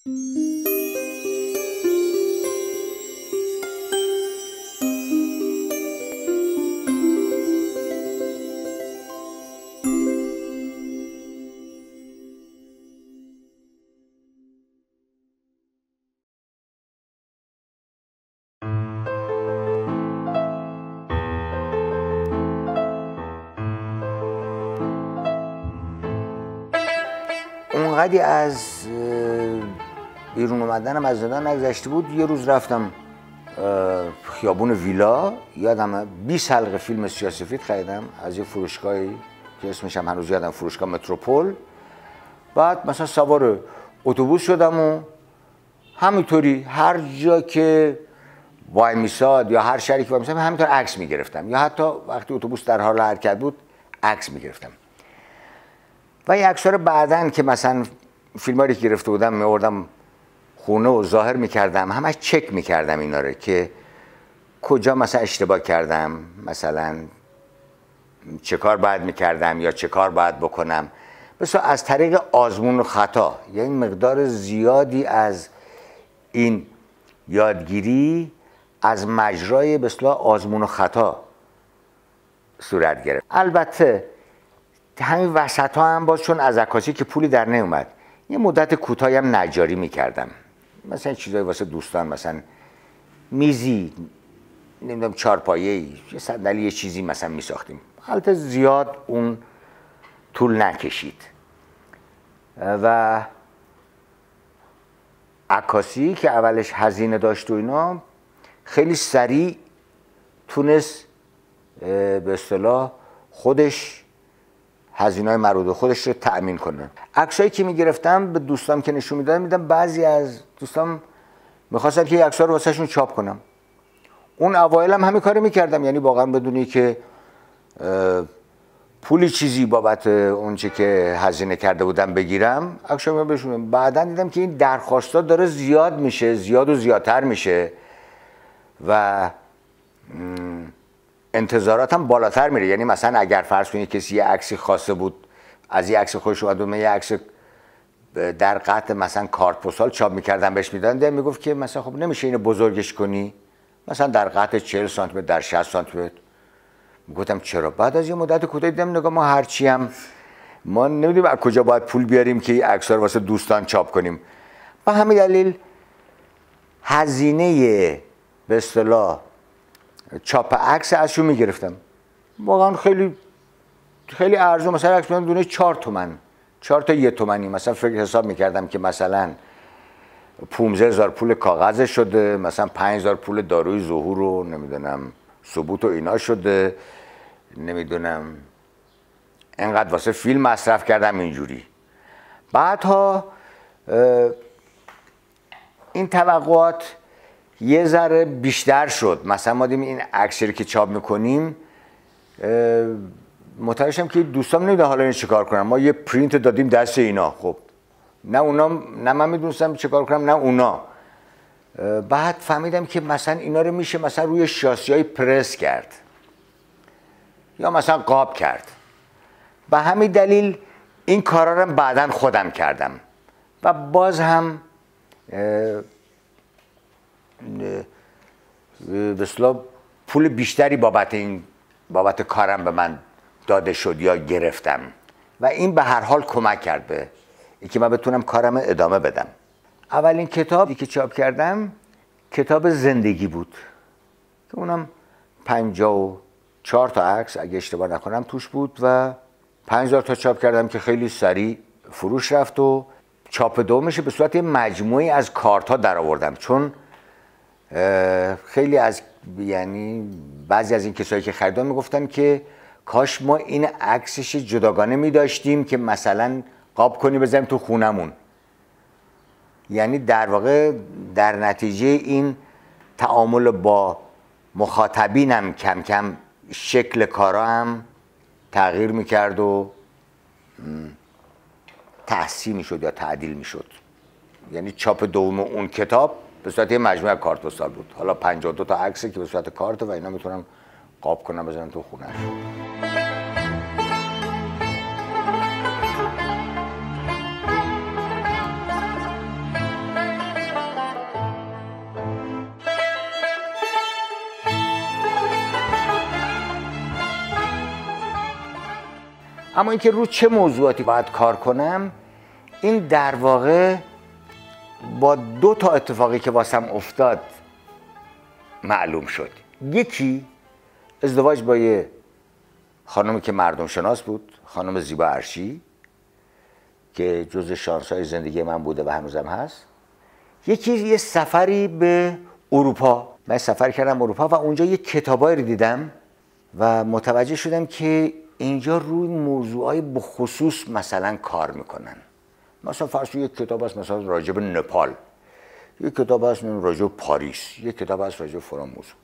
اونقدی از بیرون اومدنم از زندان نگذشته بود. یه روز رفتم خیابون ویلا، یادم 20 حلقه فیلم سیاه‌سفید خریدم از یه فروشگاهی که اسمش هم هنوز یادم، فروشگاه متروپول. بعد مثلا سوار اتوبوس شدم و همینطوری هر جا که وای میساد یا هر شهری که وای میساد همینطور عکس میگرفتم، یا حتی وقتی اتوبوس در حال حرکت بود عکس میگرفتم. و این عکس‌ها رو بعداً که مثلا فیلمایی که گرفته بودم می‌آوردم خونه و ظاهر می‌کردم، همش چک می‌کردم اینا رو که کجا مثلا اشتباه کردم، مثلا چه کار باید می‌کردم یا چه کار باید بکنم. بس از طریق آزمون و خطا، یعنی مقدار زیادی از این یادگیری از مجرای به اصطلاح آزمون و خطا صورت گرفت. البته همین وسط ها هم باز چون از عکاسی که پولی در نیومد یه مدت کوتاهی هم نجاری میکردم، مثلا چیزایی واسه دوستان، مثلا میزی، نمیدونم چارپایه‌ای، یه صندلی، یه چیزی مثلا میساختیم. البته زیاد اون طول نکشید و عکاسی که اولش هزینه داشت و اینا خیلی سریع تونست به اصطلاح خودش هزینه‌های مربوط به خودش رو تأمین کنه. عکسایی که میگرفتم به دوستام که نشون میدادم، میدم بعضی از دوستام میخواستن که عکس‌ها رو واسهشون چاپ کنم. اون اوایل هم همین کارو میکردم، یعنی واقعا بدونی که پولی چیزی بابت اونچه که هزینه کرده بودم بگیرم، عکس‌ها بهشون. بعداً دیدم که این درخواستا داره زیاد میشه، زیاد و زیادتر میشه و انتظاراتم بالاتر میره. یعنی مثلا اگر فرض کنید کسی یه عکسی خواسته بود، از یه عکس خوش اومد و یه عکس در قطع مثلا کارت پستال چاپ میکردم بهش میدادن، میگفت که مثلا خب نمیشه اینو بزرگش کنی، مثلا در قطع 40 سانتی متر در 60 سانتی متر. میگفتم چرا؟ بعد از یه مدت کوتاهی دیدم نگاه ما هرچی هم ما نمیدونیم از کجا باید پول بیاریم که این عکس‌ها رو واسه دوستان چاپ کنیم. به همین دلیل هزینه به اصطلاح چاپ عکس ازشون میگرفتم. واقعا خیلی خیلی ارزون، مثلا عکس دونه 4 تومن، 4 تا 1 تومنی، مثلا فکر حساب میکردم که مثلا 15,000 پول کاغذ شده، مثلا 5,000 پول داروی ظهور رو نمیدونم ثبوت و اینا شده، نمیدونم انقدر واسه فیلم مصرف کردم اینجوری. بعدها این توقعات یه ذره بیشتر شد. مثلا ما دیدیم این عکسی که چاپ میکنیم، متوجه شدم که دوستان نمیدونن حالا این چیکار کنم. ما یه پرینت دادیم دست اینا، خب نه اونا، نه من میدونستم چیکار کنم نه اونا. بعد فهمیدم که مثلا اینا رو میشه مثلا روی شاسی‌های پرس کرد یا مثلا قاب کرد. به همین دلیل این کارا رو بعداً خودم کردم و باز هم به اصطلاح پول بیشتری بابت کارم به من داده شد یا گرفتم و این به هر حال کمک کرد به اینکه من بتونم کارم ادامه بدم. اولین کتابی که چاپ کردم کتاب زندگی بود که اونم 54 تا عکس اگه اشتباه نکنم توش بود و 5000 تا چاپ کردم که خیلی سریع فروش رفت و چاپ دومش به صورت مجموعی از کارت‌ها در آوردم، چون خیلی از یعنی بعضی از این کسایی که خریدن میگفتن که کاش ما این عکسش جداگانه می‌داشتیم که مثلا قاب کنی بزنیم تو خونمون. یعنی در واقع در نتیجه این تعامل با مخاطبینم کم کم شکل کارا هم تغییر میکرد و تحسین میشد یا تعدیل میشد. یعنی چاپ دوم اون کتاب به صورت یه مجموعه کارت پستال بود. حالا 52 تا عکسه که به صورت کارت و اینا میتونم قاب کنم بزنم تو خونه. اما اینکه رو چه موضوعاتی باید کار کنم، این در واقع با 2 تا اتفاقی که واسم افتاد معلوم شد. یکی ازدواج با یه خانمی که مردم شناس بود، خانم زیبا عرشی، که جز شانس‌های زندگی من بوده و هنوزم هست. یکی یه سفری به اروپا. من سفر کردم اروپا و اونجا یه کتابایی رو دیدم و متوجه شدم که اینجا روی موضوعای بخصوص مثلا کار میکنن. مثلا فرض یک کتاب هست مثلا راجع به نپال، یک کتاب هست راجع به پاریس، یک کتاب هست راجع به فلان موضوع.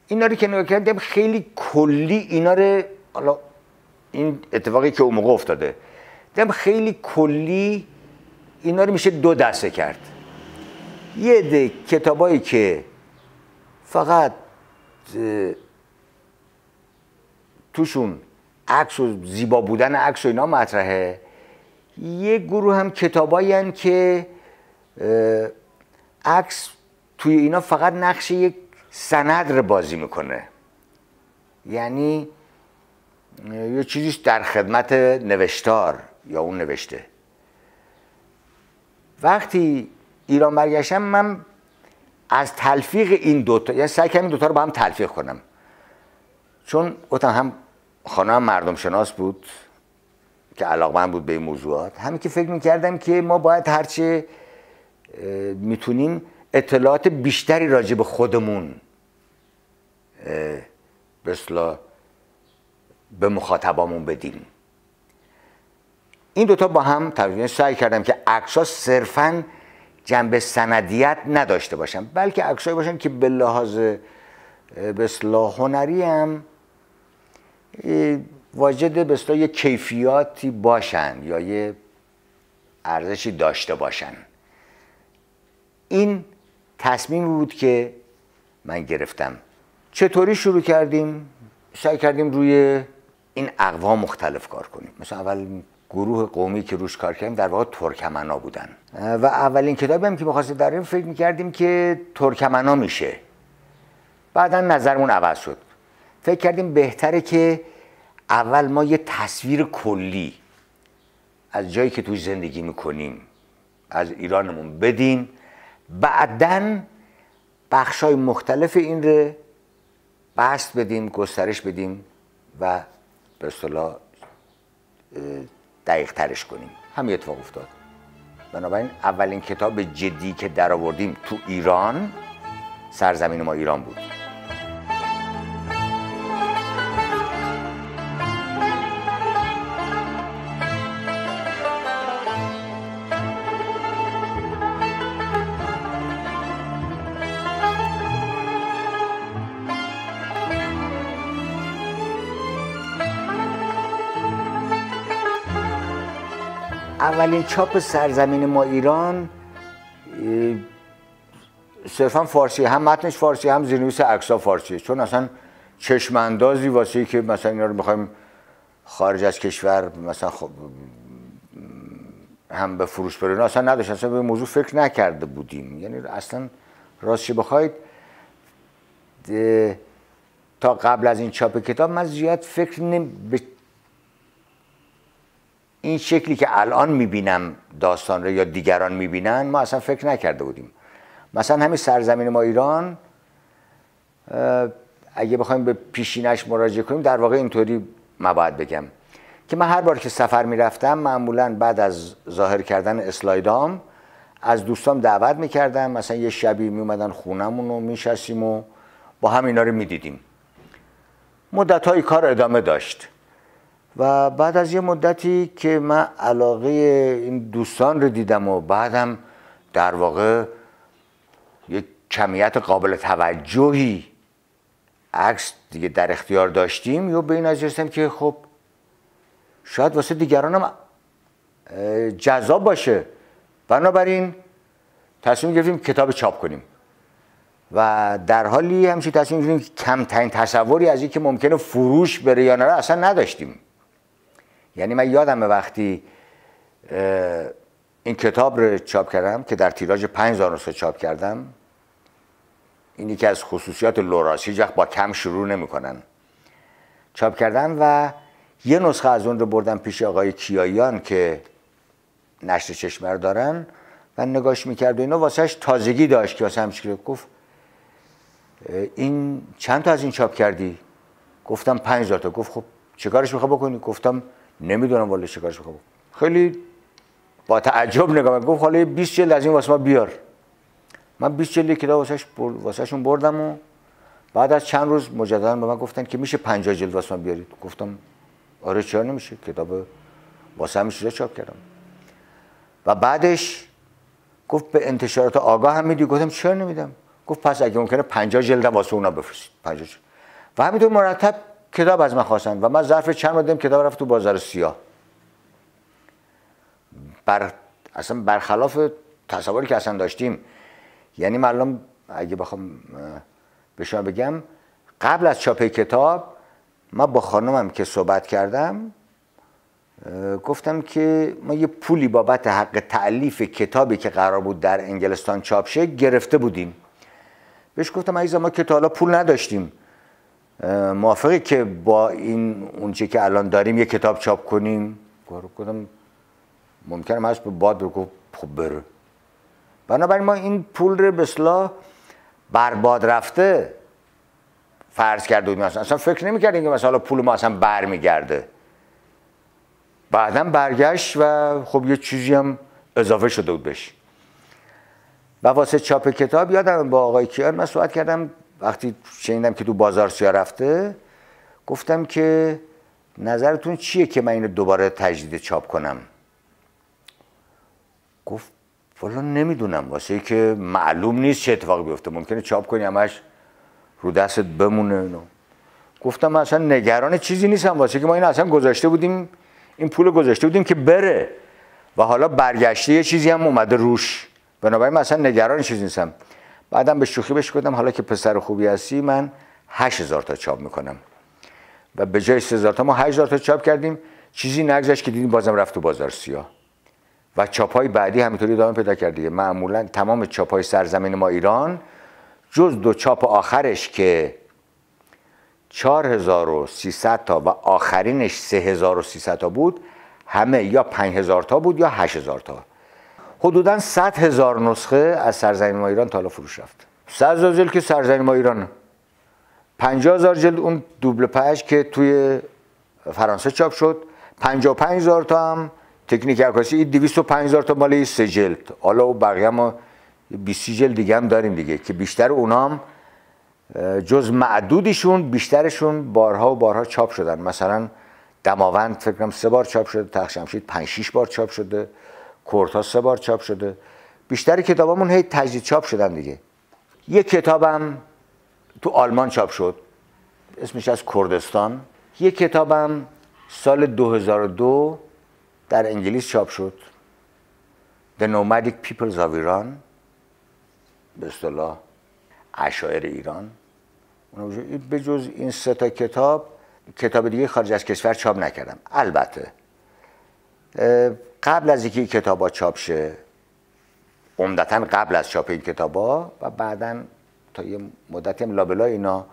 اینا رو که نگاه کردم خیلی کلی اینا رو، حالا این اتفاقی که اون موقع افتاده، دیدم خیلی کلی اینا رو میشه 2 دسته کرد. یه عده کتابایی که فقط توشون عکس و زیبا بودن عکس و اینا مطرحه. یه گروه هم کتابایی هن که عکس توی اینا فقط نقش یک سند رو بازی میکنه، یعنی یه چیزیش در خدمت نوشتار یا اون نوشته. وقتی ایران برگشتم من از تلفیق این 2 تا، یعنی سعی کردم این 2 تا رو با هم تلفیق کنم، چون گفتم هم خانم مردم شناس بود که علاقه‌مند بود به این موضوعات، همین که فکر میکردم که ما باید هرچه میتونیم اطلاعات بیشتری راجع به خودمون به اصطلاح به مخاطبامون بدیم. این 2 تا با هم ترجمه سعی کردم که عکس‌ها صرفاً جنبه سندیت نداشته باشن، بلکه عکسایی باشن که به لحاظ به اصطلاح هنری هم واجد به اصطلاح یه کیفیاتی باشن یا یه ارزشی داشته باشن. این تصمیمی بود که من گرفتم. چطوری شروع کردیم؟ سعی کردیم روی این اقوام مختلف کار کنیم. مثلا اول گروه قومی که روش کار کردیم در واقع ترکمنا بودن و اولین کتابی هم که می‌خواستیم دریم فکر می‌کردیم که ترکمنا میشه. بعداً نظرمون عوض شد. فکر کردیم بهتره که اول ما یه تصویر کلی از جایی که توش زندگی میکنیم از ایرانمون بدیم، بعداً بخشای مختلف این رو بسط بدیم، گسترش بدیم و به اصطلاح دقیق ترش کنیم. همین اتفاق افتاد. بنابراین اولین کتاب جدی که در آوردیم تو ایران سرزمین ما ایران بود. اولین چاپ سرزمین ما ایران صرفا فارسی، هم متنش فارسی هم زیرنویس عکس‌ها فارسیه، چون اصلا چشم اندازی واسه که مثلا اینا رو بخوایم خارج از کشور مثلا خب هم به فروش بریم اصلا نداشت، اصلا به موضوع فکر نکرده بودیم. یعنی اصلا راستش بخواید تا قبل از این چاپ کتاب من زیاد فکر به این شکلی که الان میبینم داستان رو یا دیگران میبینن ما اصلا فکر نکرده بودیم. مثلا همین سرزمین ما ایران اگه بخوایم به پیشینش مراجعه کنیم در واقع اینطوری باید بگم که من هر بار که سفر میرفتم معمولا بعد از ظاهر کردن اسلایدام از دوستام دعوت میکردم، مثلا یه شبی میومدن خونمون و میشستیم و با هم اینا رو میدیدیم. مدت‌های کار ادامه داشت و بعد از یه مدتی که من علاقه این دوستان رو دیدم و بعدم در واقع یک کمیت قابل توجهی عکس دیگه در اختیار داشتیم یا به این نتیجه رسیدم که خب شاید واسه دیگرانم جذاب باشه، بنابراین تصمیم گرفتیم کتاب چاپ کنیم و در حالی همچین تصمیم گرفتیم که کمترین تصوری از این که ممکنه فروش بره یا نره اصلا نداشتیم. یعنی من یادمه وقتی این کتاب رو چاپ کردم که در تیراژ 5000 نسخه چاپ کردم، اینی که از خصوصیات لوراس هیچ وقت با کم شروع نمی‌کنن، چاپ کردن و یه نسخه از اون رو بردم پیش آقای کیاییان که نشر چشمه دارن و نگاش میکرد و اینا واسهش تازگی داشت که واسه همش گفت این چند تا از این چاپ کردی؟ گفتم 5000 تا. گفت خب چه کارش میخوای بکنی؟ گفتم نمیدونم والا چه کارش میخوام بکنم. خیلی با تعجب نگاه کرد. گفت حالا 20 جلد از این واسه ما بیار. من 20 جلد کتاب واسهشون بردم و بعد از چند روز مجددا به من گفتن که میشه 50 جلد واسه ما بیارید. گفتم آره چرا نمیشه، کتاب واسه همین چیزا چاپ کردم. و بعدش گفت به انتشارات آگاه هم میدی؟ گفتم چرا نمیدم. گفت پس اگه ممکنه 50 جلد واسه اونا بفرستید. 50 جلد. و همینطور مرتب کتاب از من خواستن و من ظرف چند ماه دیدم کتاب رفت تو بازار سیاه. اصلا برخلاف تصوری که اصلا داشتیم. یعنی من اگه بخوام به شما بگم قبل از چاپ کتاب من با خانمم که صحبت کردم گفتم که ما یه پولی بابت حق تألیف کتابی که قرار بود در انگلستان چاپ شه گرفته بودیم. بهش گفتم عزیزم ما که تا حالا پول نداشتیم، موافقی که با این اونچه که الان داریم یه کتاب چاپ کنیم؟ گفتم ممکنه من به باد بگم خب بره. بنابراین ما این پول رو به اصطلاح برباد رفته فرض کرده بودیم. اصلا فکر نمی‌کردیم که مثلا پول ما اصلا برمیگرده. بعداً برگشت و خب یه چیزی هم اضافه شده بود بهش. و واسه چاپ کتاب یادم با آقای کیان من صحبت کردم وقتی شنیدم که تو بازار سیاه رفته، گفتم که نظرتون چیه که من اینو دوباره تجدید چاپ کنم؟ گفت والا نمیدونم، واسه ای که معلوم نیست چه اتفاقی بیفته، ممکنه چاپ کنی همش رو دستت بمونه. گفتم من اصلا نگران چیزی نیستم، واسه که ما این اصلا گذاشته بودیم، این پول گذاشته بودیم که بره و حالا برگشته یه چیزی هم اومده روش، بنابراین من اصلا نگران چیزی نیستم. بعدم به شوخی بهش گفتم حالا که پسر خوبی هستی من 8000 تا چاپ میکنم و به جای 3000 تا ما 8000 تا چاپ کردیم. چیزی نگذشت که دیدیم بازم رفت تو بازار سیاه و چاپ‌های بعدی همینطوری ادامه پیدا کرد دیگه. معمولا تمام چاپ‌های سرزمین ما ایران جز دو چاپ آخرش که 4300 تا و آخرینش 3300 تا بود، همه یا 5000 تا بود یا 8000 تا. حدوداً 100,000 نسخه از سرزمین ما ایران تا حالا فروش رفت. 100,000 جلد که سرزمین ما ایران، 50,000 جلد اون دوبل پژ که توی فرانسه چاپ شد، 55,000 تا هم تکنیک عکاسی، 205,000 تا مال 3 جلد. حالا و بقیه ما 20 جلد دیگه هم داریم دیگه که بیشتر اونام جز معدودیشون بیشترشون بارها و بارها چاپ شدن. مثلا دماوند فکر کنم 3 بار چاپ شده، تخت شمشید 5-6 بار چاپ شده، کورتا 3 بار چاپ شده. بیشتر کتابامون هی تجدید چاپ شدن دیگه. یک کتابم تو آلمان چاپ شد اسمش از کردستان. یک کتابم سال 2002 در انگلیس چاپ شد، The Nomadic Peoples of Iran، به اصطلاح اشاعره ایران. به جز این 3 تا کتاب دیگه خارج از کشور چاپ نکردم. البته قبل از اینکه این کتابا چاپ شه، عمدتاً قبل از چاپ این کتابا و بعداً تا یه مدتی هم لابلای اینا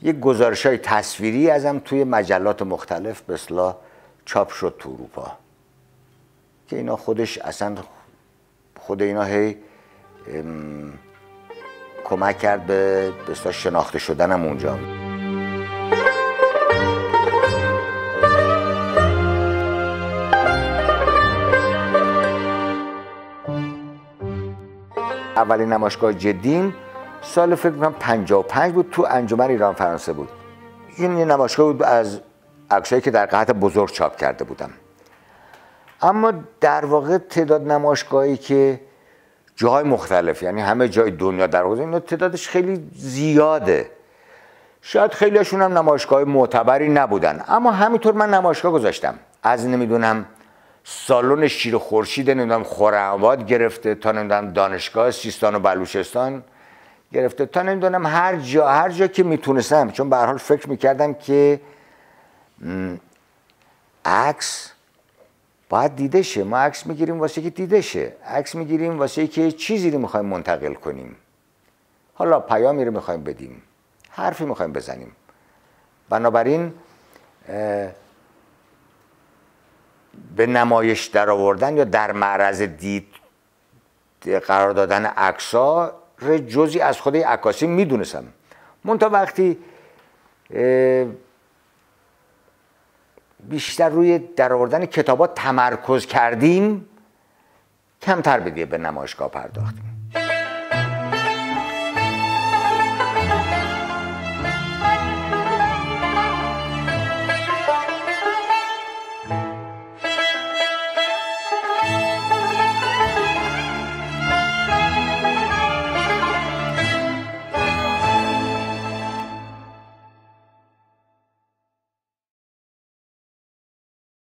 یک گزارش‌های تصویری ازم توی مجلات مختلف به اصطلاح چاپ شد تو اروپا که اینا خودش اصلا خود اینا هی کمک کرد به اصطلاح شناخته شدنم اونجا. اولین نمایشگاه جدیم سال فکر کنم 55 بود، تو انجمن ایران فرانسه بود. این نمایشگاه بود از عکسایی که در قطع بزرگ چاپ کرده بودم. اما در واقع تعداد نمایشگاهی که جاهای مختلف، یعنی همه جای دنیا در واقع، اینا تعدادش خیلی زیاده. شاید خیلیشون هم نمایشگاه معتبری نبودن، اما همینطور من نمایشگاه گذاشتم. از نمیدونم سالن شیر خورشید نمیدونم خرم‌آباد گرفته تا نمیدونم دانشگاه سیستان و بلوچستان گرفته تا نمیدونم هر جا که میتونستم، چون به هر حال فکر میکردم که عکس باید دیده شه. ما عکس میگیریم واسه که دیده شه، عکس میگیریم واسه که چیزی رو میخوایم منتقل کنیم، حالا پیامی رو میخوایم بدیم، حرفی میخوایم بزنیم. بنابراین به نمایش در آوردن یا در معرض دید قرار دادن عکس‌ها جزئی از خود عکاسی میدونستم. منتها وقتی بیشتر روی در آوردن کتابات تمرکز کردیم کمتر به نمایشگاه پرداختیم.